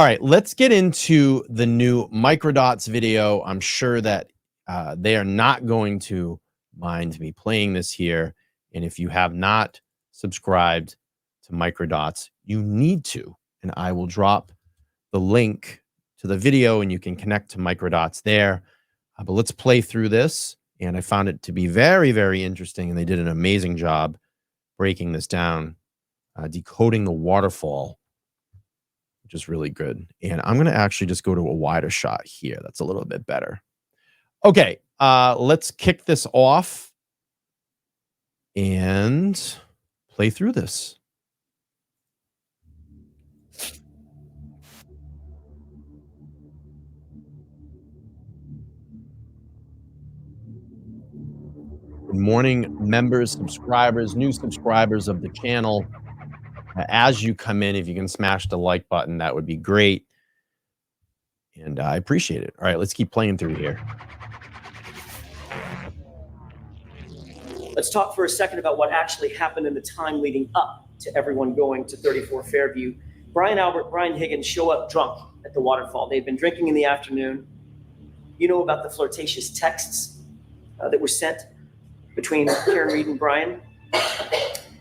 All right, let's get into the new Microdots video. I'm sure that they are not going to mind me playing this here. And if you have not subscribed to Microdots, you need to. And I will drop the link to the video and you can connect to Microdots there. But let's play through this. And I found it to be very, very interesting. And they did an amazing job breaking this down, decoding the waterfall, which is really good. And I'm going to actually just go to a wider shot here. That's a little bit better. Okay, let's kick this off and play through this. Good morning, members, subscribers, new subscribers of the channel. As you come in, if you can smash the like button, that would be great. And I appreciate it. All right, let's keep playing through here. Let's talk for a second about what actually happened in the time leading up to everyone going to 34 Fairview. Brian Albert, Brian Higgins show up drunk at the waterfall. They'd been drinking in the afternoon. You know about the flirtatious texts that were sent between Karen Reed and Brian.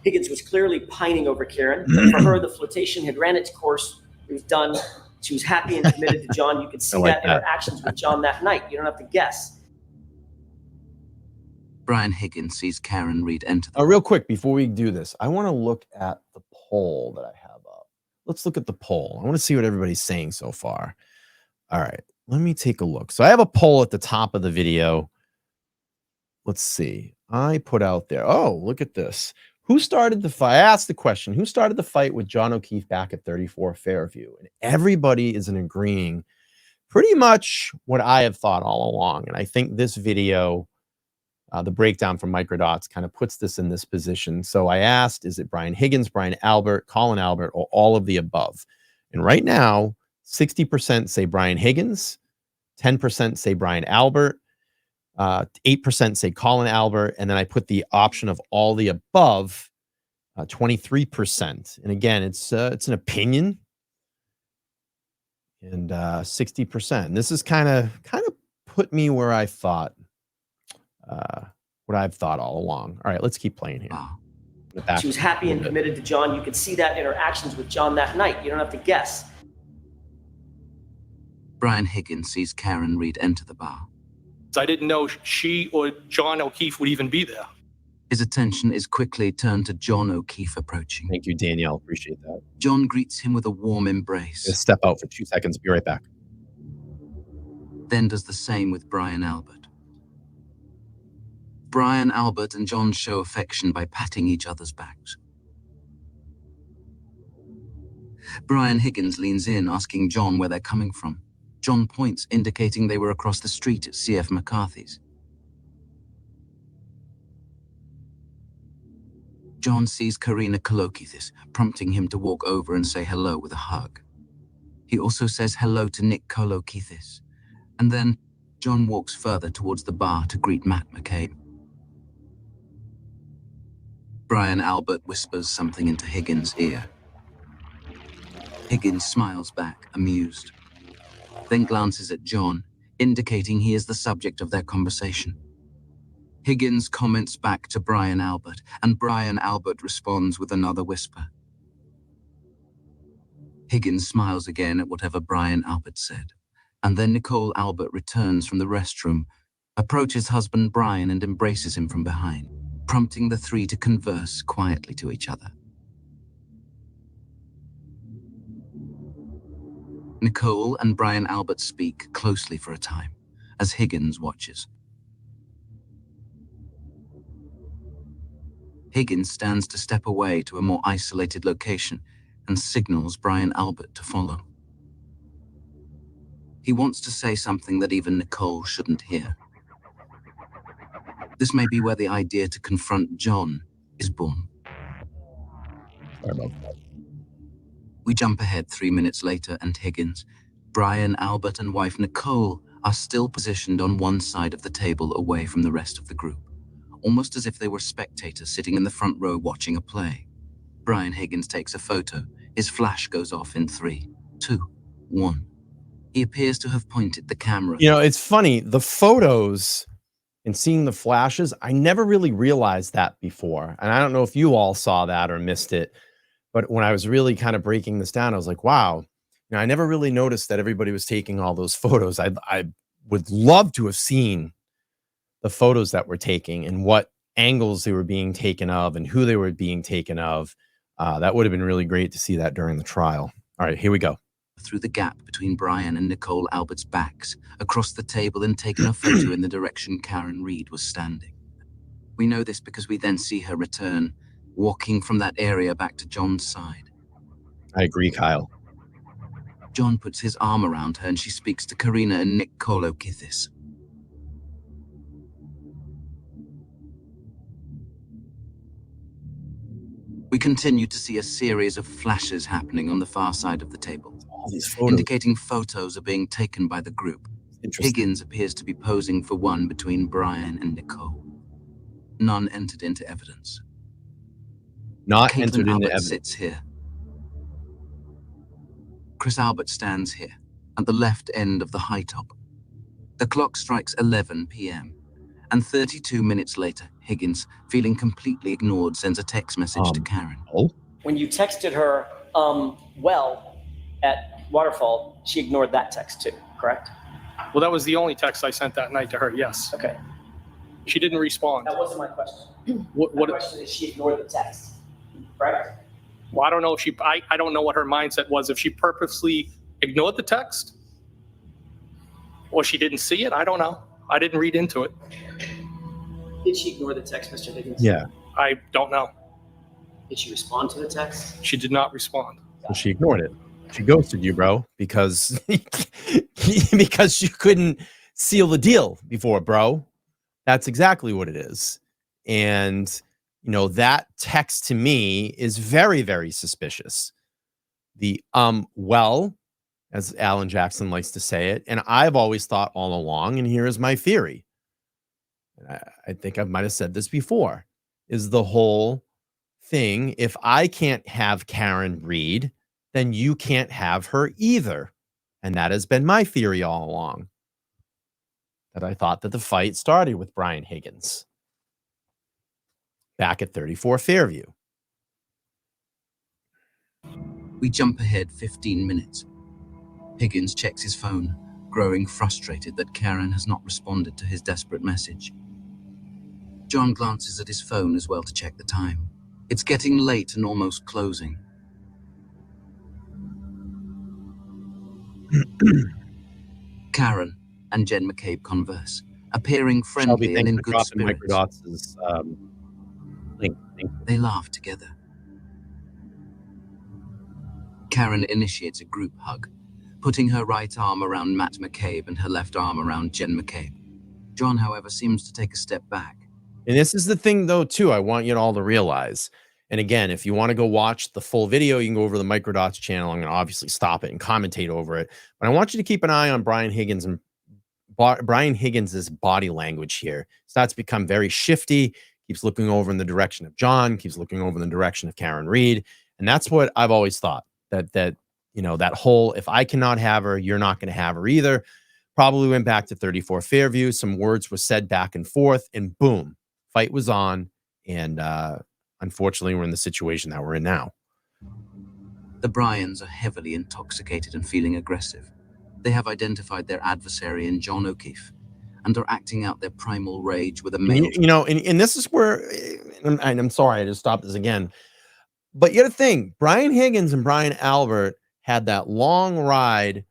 Higgins was clearly pining over Karen. For her, the flirtation had ran its course. It was done. She was happy and committed to John. You could see that in her actions with John that night. You don't have to guess. Brian Higgins sees Karen Reed enter the real quick, before we do this, I want to look at the poll that I have up. Let's look at the poll. I want to see what everybody's saying so far. All right, let me take a look. So I have a poll at the top of the video. Let's see. I put out there, oh, look at this. Who started the fight? I asked the question, who started the fight with John O'Keefe back at 34 Fairview? And everybody is agreeing pretty much what I have thought all along. And I think this video, the breakdown from Microdots, kind of puts this in this position. So I asked, is it Brian Higgins, Brian Albert, Colin Albert, or all of the above? And right now, 60% say Brian Higgins, 10% say Brian Albert, 8% say Colin Albert, and then I put the option of all the above, 23%. And again, it's an opinion, and 60%. And this is kind of put me where I thought, what I've thought all along. All right, let's keep playing here. She was happy and committed to John. You could see that in her actions with John that night. You don't have to guess. Brian Higgins sees Karen Reed enter the bar. I didn't know she or John O'Keefe would even be there. His attention is quickly turned to John O'Keefe approaching. Thank you, Danielle. Appreciate that. John greets him with a warm embrace. Just step out for 2 seconds. Be right back. Then does the same with Brian Albert. Brian Albert and John show affection by patting each other's backs. Brian Higgins leans in, asking John where they're coming from. John points, indicating they were across the street at C.F. McCarthy's. John sees Karina Kolokithis, prompting him to walk over and say hello with a hug. He also says hello to Nick Kolokithis, and then John walks further towards the bar to greet Matt McCabe. Brian Albert whispers something into Higgins' ear. Higgins smiles back, amused, then glances at John, indicating he is the subject of their conversation. Higgins comments back to Brian Albert, and Brian Albert responds with another whisper. Higgins smiles again at whatever Brian Albert said, and then Nicole Albert returns from the restroom, approaches husband Brian and embraces him from behind, prompting the three to converse quietly to each other. Nicole and Brian Albert speak closely for a time, as Higgins watches. Higgins stands to step away to a more isolated location and signals Brian Albert to follow. He wants to say something that even Nicole shouldn't hear. This may be where the idea to confront John is born. Sorry about that. We jump ahead 3 minutes later, and Higgins, Brian Albert, and wife Nicole are still positioned on one side of the table away from the rest of the group, almost as if they were spectators sitting in the front row watching a play. Brian Higgins takes a photo. His flash goes off in 3, 2, 1. He appears to have pointed the camera. You know, it's funny, the photos and seeing the flashes, I never really realized that before. And I don't know if you all saw that or missed it, but when I was really kind of breaking this down, I was like, wow, I never really noticed that everybody was taking all those photos. I would love to have seen the photos that were taking and what angles they were being taken of and who they were being taken of. That would have been really great to see that during the trial. All right, here we go. Through the gap between Brian and Nicole Albert's backs, across the table, and taken a photo in the direction Karen Reed was standing. We know this because we then see her return, walking from that area back to John's side. I agree, Kyle. John puts his arm around her and she speaks to Karina and Nicolo Keefe. We continue to see a series of flashes happening on the far side of the table, All these photos. indicating photos are being taken by the group. Interesting. Higgins appears to be posing for one between Brian and Nicole. None entered into evidence. Not Caitlin entered into Albert evidence. sits here. Chris Albert stands here, at the left end of the high top. The clock strikes 11 p.m. And 32 minutes later, Higgins, feeling completely ignored, sends a text message to Karen. Oh, When you texted her, well, at Waterfall, she ignored that text too, correct? Well, that was the only text I sent that night to her, yes. Okay. She didn't respond. That wasn't my question. What, My question is, she ignored the text, correct? well, I don't know if I don't know what her mindset was. If she purposely ignored the text or she didn't see it, I don't know. I didn't read into it. Did she ignore the text, Mr. Higgins? yeah. I don't know. Did she respond to the text? She did not respond. So she ignored it. She ghosted you, bro, because because you couldn't seal the deal before, bro. That's exactly what it is. And you know, that text to me is very, very suspicious. The well, as Alan Jackson likes to say it, and I've always thought all along, and here is my theory. I think I might have said this before, is the whole thing, if I can't have Karen Reed, then you can't have her either. And that has been my theory all along. That I thought that the fight started with Brian Higgins back at 34 Fairview. We jump ahead 15 minutes. Higgins checks his phone, growing frustrated that Karen has not responded to his desperate message. John glances at his phone as well to check the time. It's getting late and almost closing. Karen and Jen McCabe converse, appearing friendly Shelby, and thanks in for good dropping spirits. Microdots' link. They laugh together. Karen initiates a group hug, putting her right arm around Matt McCabe and her left arm around Jen McCabe. John, however, seems to take a step back. And this is the thing, though, too, I want you all to realize. And again, if you want to go watch the full video, you can go over to the Microdots channel. I'm going to obviously stop it and commentate over it. But I want you to keep an eye on Brian Higgins and Brian Higgins's body language here. Starts to become very shifty, keeps looking over in the direction of John, keeps looking over in the direction of Karen Reed. And that's what I've always thought, that you know, that whole, if I cannot have her, you're not going to have her either. Probably went back to 34 Fairview. Some words were said back and forth, and boom, fight was on. And unfortunately, we're in the situation that we're in now. The Bryans are heavily intoxicated and feeling aggressive. They have identified their adversary in John O'Keefe and are acting out their primal rage with a male. You know, and this is where, and I'm sorry, I just stopped this again. But you got to think, Brian Higgins and Brian Albert had that long ride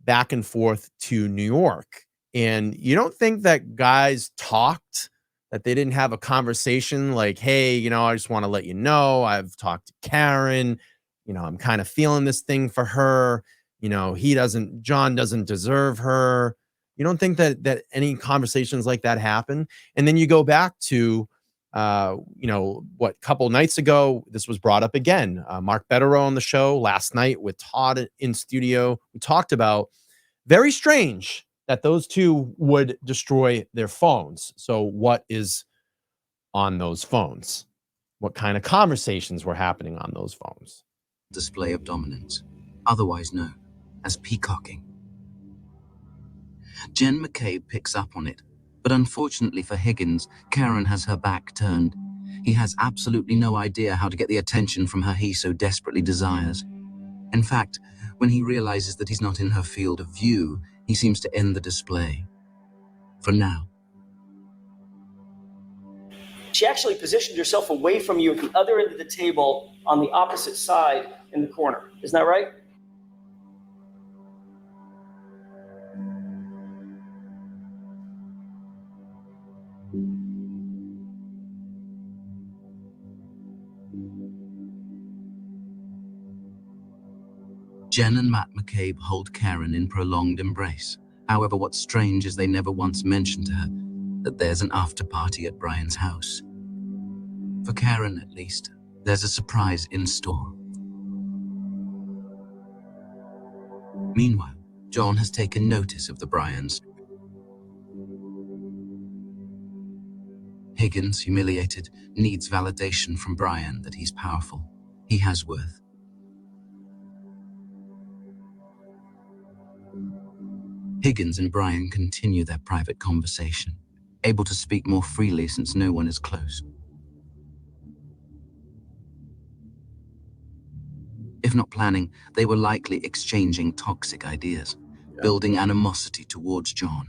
back and forth to New York. And you don't think that guys talked, that they didn't have a conversation like, hey, you know, I just want to let you know, I've talked to Karen, you know, I'm kind of feeling this thing for her. You know, John doesn't deserve her. You don't think that any conversations like that happen? And then you go back to, you know, what, couple nights ago, this was brought up again. Mark Betterow on the show last night with Todd in studio. We talked about, very strange that those two would destroy their phones. So what is on those phones? What kind of conversations were happening on those phones? Display of dominance, otherwise known as peacocking. Jen McCabe picks up on it, but unfortunately for Higgins, Karen has her back turned. He has absolutely no idea how to get the attention from her he so desperately desires. In fact, when he realizes that he's not in her field of view, he seems to end the display. For now. She actually positioned herself away from you at the other end of the table on the opposite side in the corner. Isn't that right? Jen and Matt McCabe hold Karen in prolonged embrace. However, what's strange is they never once mentioned to her that there's an after party at Brian's house. For Karen, at least, there's a surprise in store. Meanwhile, John has taken notice of the Bryans. Higgins, humiliated, needs validation from Brian that he's powerful. He has worth. Higgins and Brian continue their private conversation, able to speak more freely since no one is close. If not planning, they were likely exchanging toxic ideas, building animosity towards John,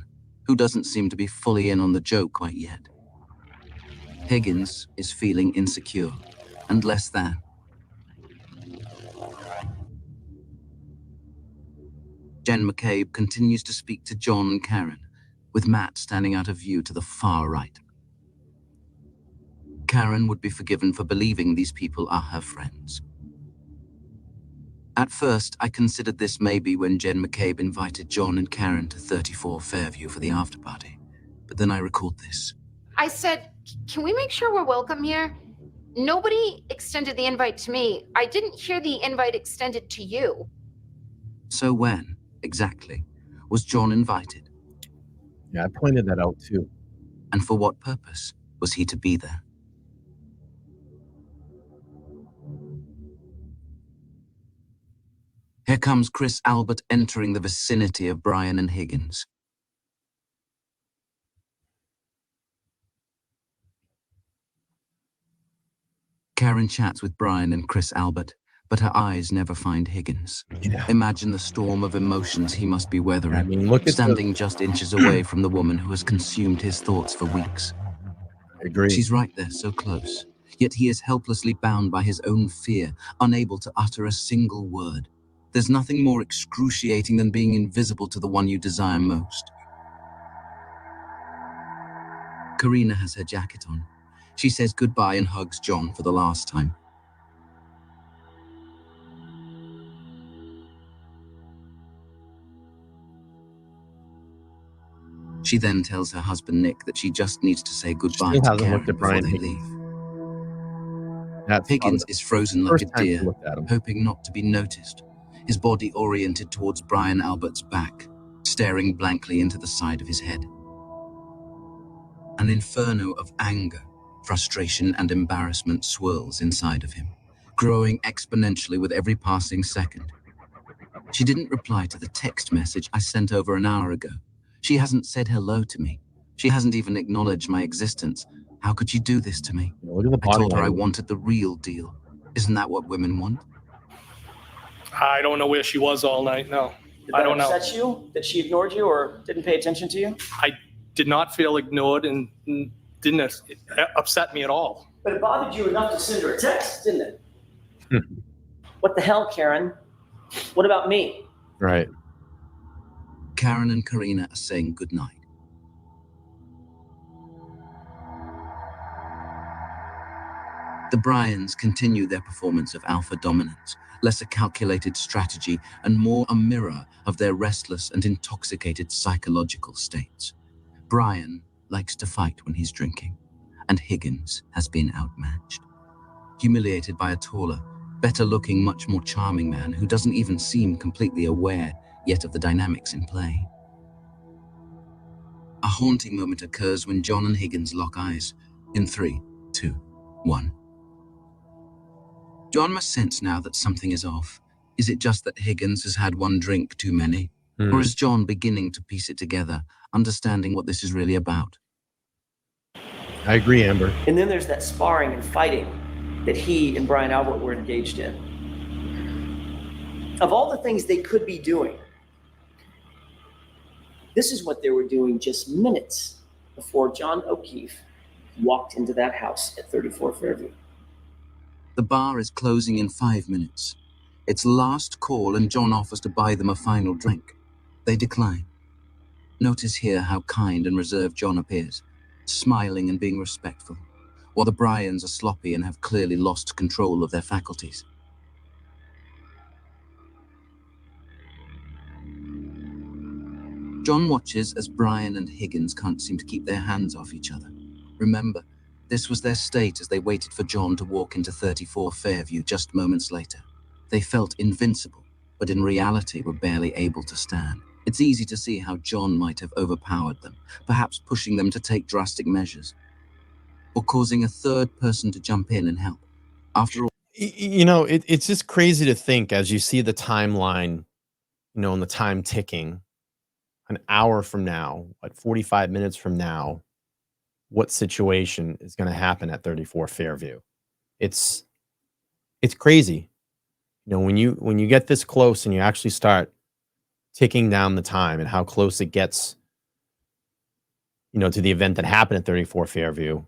who doesn't seem to be fully in on the joke quite yet. Higgins is feeling insecure and less than. Jen McCabe continues to speak to John and Karen, with Matt standing out of view to the far right. Karen would be forgiven for believing these people are her friends. At first, I considered this may be when Jen McCabe invited John and Karen to 34 Fairview for the afterparty, but then I recalled this. I said, can we make sure we're welcome here? Nobody extended the invite to me. I didn't hear the invite extended to you. So when, exactly, was John invited? Yeah, I pointed that out too. And for what purpose was he to be there? Here comes Chris Albert entering the vicinity of Brian and Higgins. Karen chats with Brian and Chris Albert, but her eyes never find Higgins. Yeah. Imagine the storm of emotions he must be weathering, I mean, look at standing just inches away from the woman who has consumed his thoughts for weeks. I agree. She's right there, so close, yet he is helplessly bound by his own fear, unable to utter a single word. There's nothing more excruciating than being invisible to the one you desire most. Karina has her jacket on. She says goodbye and hugs John for the last time. She then tells her husband Nick that she just needs to say goodbye Still to hasn't Karen looked at before Brian they Higgins. leave. That's Higgins is frozen like a first time she deer, looked at him. hoping not to be noticed, his body oriented towards Brian Albert's back, staring blankly into the side of his head. An inferno of anger, frustration, and embarrassment swirls inside of him, growing exponentially with every passing second. She didn't reply to the text message I sent over an hour ago. She hasn't said hello to me. She hasn't even acknowledged my existence. How could she do this to me? Look at the I body told her I language. wanted the real deal. Isn't that what women want? I don't know where she was all night, no. Did I that don't know. upset you that she ignored you or didn't pay attention to you? I did not feel ignored and didn't upset me at all. But it bothered you enough to send her a text, didn't it? What the hell, Karen? What about me? Right. Karen and Karina are saying goodnight. The Bryans continue their performance of alpha dominance, less a calculated strategy and more a mirror of their restless and intoxicated psychological states. Brian likes to fight when he's drinking, and Higgins has been outmatched. Humiliated by a taller, better-looking, much more charming man who doesn't even seem completely aware yet of the dynamics in play. A haunting moment occurs when John and Higgins lock eyes. In 3, 2, 1. John must sense now that something is off. Is it just that Higgins has had one drink too many? Or is John beginning to piece it together, understanding what this is really about? I agree, Amber. And then there's that sparring and fighting that he and Brian Albert were engaged in. Of all the things they could be doing, this is what they were doing just minutes before John O'Keefe walked into that house at 34 Fairview. The bar is closing in 5 minutes. It's last call and John offers to buy them a final drink. They decline. Notice here how kind and reserved John appears, smiling and being respectful, while the Bryans are sloppy and have clearly lost control of their faculties. John watches as Brian and Higgins can't seem to keep their hands off each other. Remember, this was their state as they waited for John to walk into 34 Fairview just moments later. They felt invincible, but in reality were barely able to stand. It's easy to see how John might have overpowered them, perhaps pushing them to take drastic measures, or causing a third person to jump in and help. After all, It's just crazy to think as you see the timeline, and the time ticking, an hour from now, 45 minutes from now, what situation is going to happen at 34 Fairview. It's crazy. When you get this close and you actually start ticking down the time and how close it gets, to the event that happened at 34 Fairview,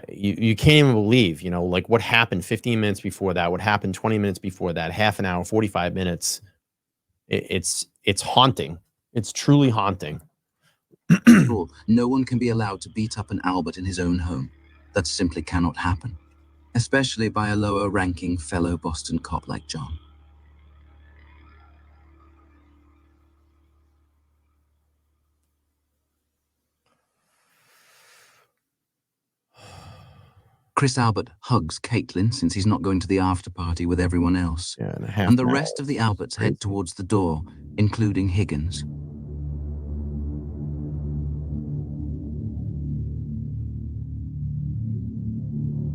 you can't even believe, what happened 15 minutes before that, what happened 20 minutes before that, half an hour, 45 minutes. It's haunting. It's truly haunting. No one can be allowed to beat up an Albert in his own home. That simply cannot happen, especially by a lower-ranking fellow Boston cop like John. Chris Albert hugs Caitlin since he's not going to the after party with everyone else. Yeah, And the rest of the Alberts head towards the door, including Higgins.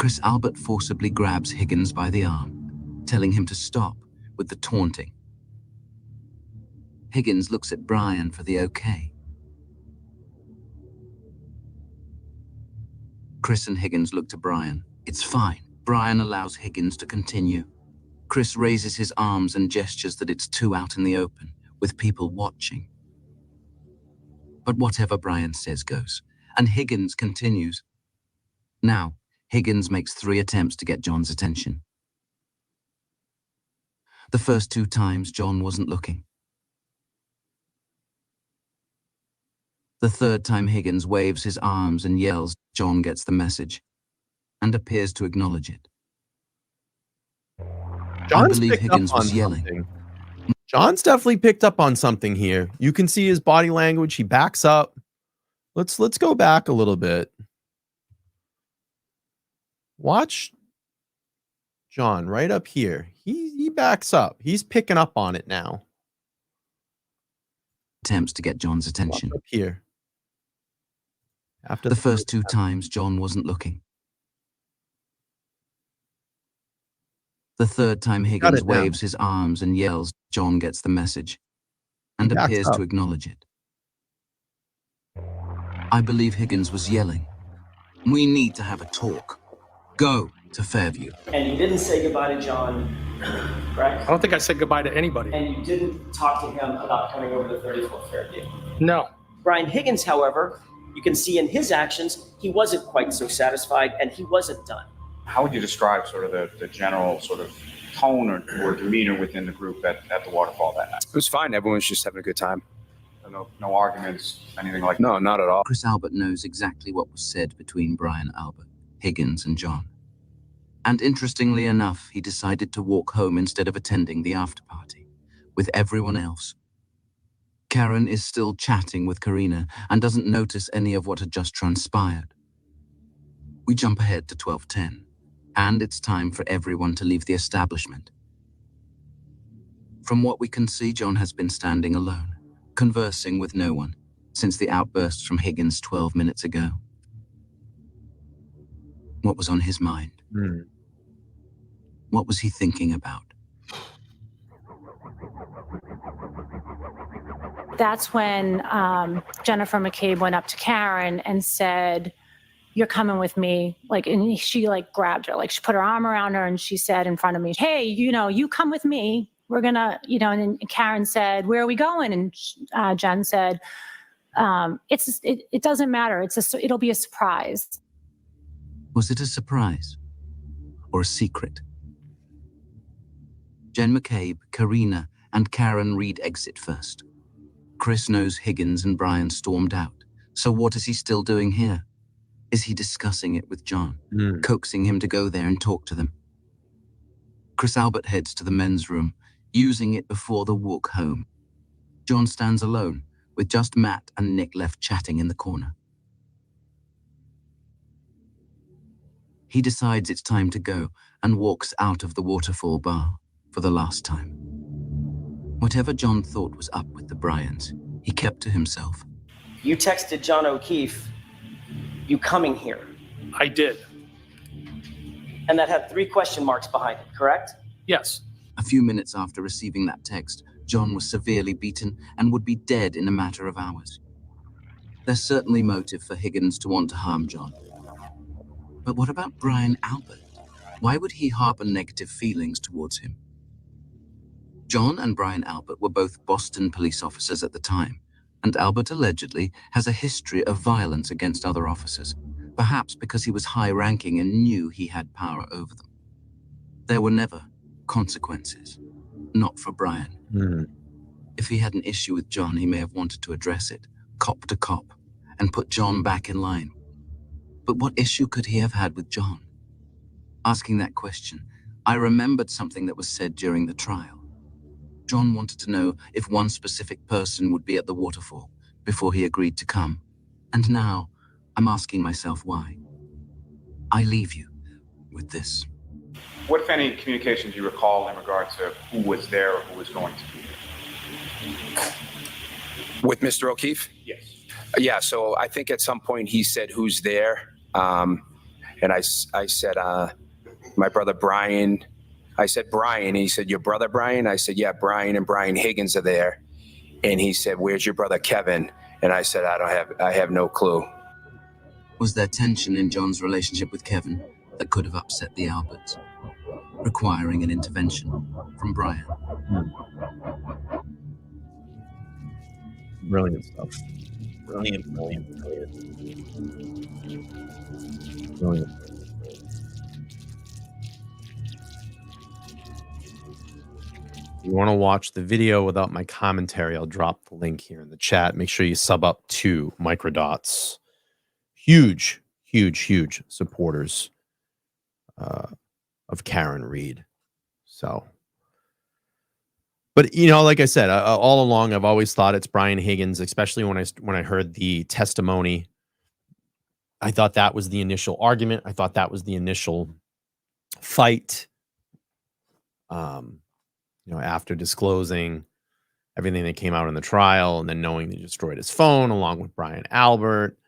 Chris Albert forcibly grabs Higgins by the arm, telling him to stop with the taunting. Higgins looks at Brian for the okay. Chris and Higgins look to Brian. It's fine. Brian allows Higgins to continue. Chris raises his arms and gestures that it's too out in the open, with people watching. But whatever Brian says goes, and Higgins continues. Now, Higgins makes 3 attempts to get John's attention. The first 2 times, John wasn't looking. The third time Higgins waves his arms and yells, John gets the message, and appears to acknowledge it. I believe Higgins was yelling. Something. John's definitely picked up on something here. You can see his body language. He backs up. Let's go back a little bit. Watch John right up here. He backs up. He's picking up on it now. Attempts to get John's attention. Watch up here. After the first 2 times, John wasn't looking. The third time Higgins waves his arms and yells, John gets the message, and appears to acknowledge it. I believe Higgins was yelling, we need to have a talk. Go to Fairview. And you didn't say goodbye to John, correct? I don't think I said goodbye to anybody. And you didn't talk to him about coming over to 34 Fairview. No. Brian Higgins, however, you can see in his actions, he wasn't quite so satisfied and he wasn't done. How would you describe sort of the general sort of tone or demeanor within the group at the waterfall that night? It was fine. Everyone's just having a good time. No arguments, anything like that? No, not at all. Chris Albert knows exactly what was said between Brian Albert, Higgins, and John. And interestingly enough, he decided to walk home instead of attending the after party with everyone else. Karen is still chatting with Karina and doesn't notice any of what had just transpired. We jump ahead to 12:10, and it's time for everyone to leave the establishment. From what we can see, John has been standing alone, conversing with no one, since the outburst from Higgins 12 minutes ago. What was on his mind? What was he thinking about? that's when Jennifer McCabe went up to Karen and said, "You're coming with me." Like, and she like grabbed her, like she put her arm around her and she said in front of me, "Hey, you come with me. We're gonna, and Karen said, "Where are we going?" And Jen said, it doesn't matter. It'll be a surprise." Was it a surprise or a secret? Jen McCabe, Karina, and Karen Reed exit first. Chris knows Higgins and Brian stormed out. So what is he still doing here? Is he discussing it with John, coaxing him to go there and talk to them? Chris Albert heads to the men's room, using it before the walk home. John stands alone, with just Matt and Nick left chatting in the corner. He decides it's time to go and walks out of the waterfall bar for the last time. Whatever John thought was up with the Bryans, he kept to himself. You texted John O'Keefe, "You coming here?" I did. And that had 3 question marks behind it, correct? Yes. A few minutes after receiving that text, John was severely beaten and would be dead in a matter of hours. There's certainly motive for Higgins to want to harm John. But what about Brian Albert? Why would he harbor negative feelings towards him? John and Brian Albert were both Boston police officers at the time, and Albert allegedly has a history of violence against other officers, perhaps because he was high-ranking and knew he had power over them. There were never consequences, not for Brian. If he had an issue with John, he may have wanted to address it, cop to cop, and put John back in line. But what issue could he have had with John? Asking that question, I remembered something that was said during the trial. John wanted to know if one specific person would be at the waterfall before he agreed to come. And now, I'm asking myself why. I leave you with this. What, if any, communication do you recall in regard to who was there or who was going to be there? With Mr. O'Keefe? Yes. Yeah, so I think at some point he said, "Who's there?" And I said, "My brother Brian." I said, "Brian." And he said, "Your brother Brian?" I said, "Yeah, Brian and Brian Higgins are there." And he said, "Where's your brother Kevin?" And I said, I have no clue. Was there tension in John's relationship with Kevin that could have upset the Alberts, requiring an intervention from Brian? Brilliant stuff. Brilliant. If you want to watch the video without my commentary, I'll drop the link here in the chat. Make sure you sub up to Microdots. Huge supporters of Karen Reed. So, but like I said, all along, I've always thought it's Brian Higgins, especially when I heard the testimony. I thought that was the initial argument. I thought that was the initial fight. After disclosing everything that came out in the trial and then knowing they destroyed his phone along with Brian Albert,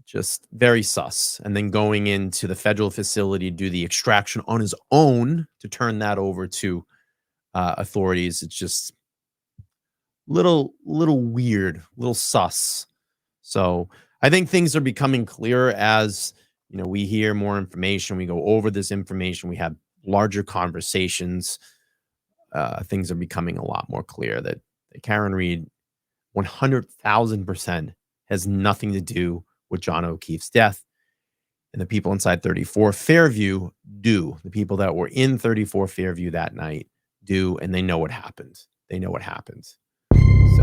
just very sus. And then going into the federal facility to do the extraction on his own to turn that over to authorities. It's just little weird, little sus. So I think things are becoming clearer as, we hear more information. We go over this information. We have larger conversations. Things are becoming a lot more clear that Karen Reed 100,000% has nothing to do with John O'Keefe's death. And the people inside 34 Fairview do. The people that were in 34 Fairview that night do, and they know what happened. They know what happened. So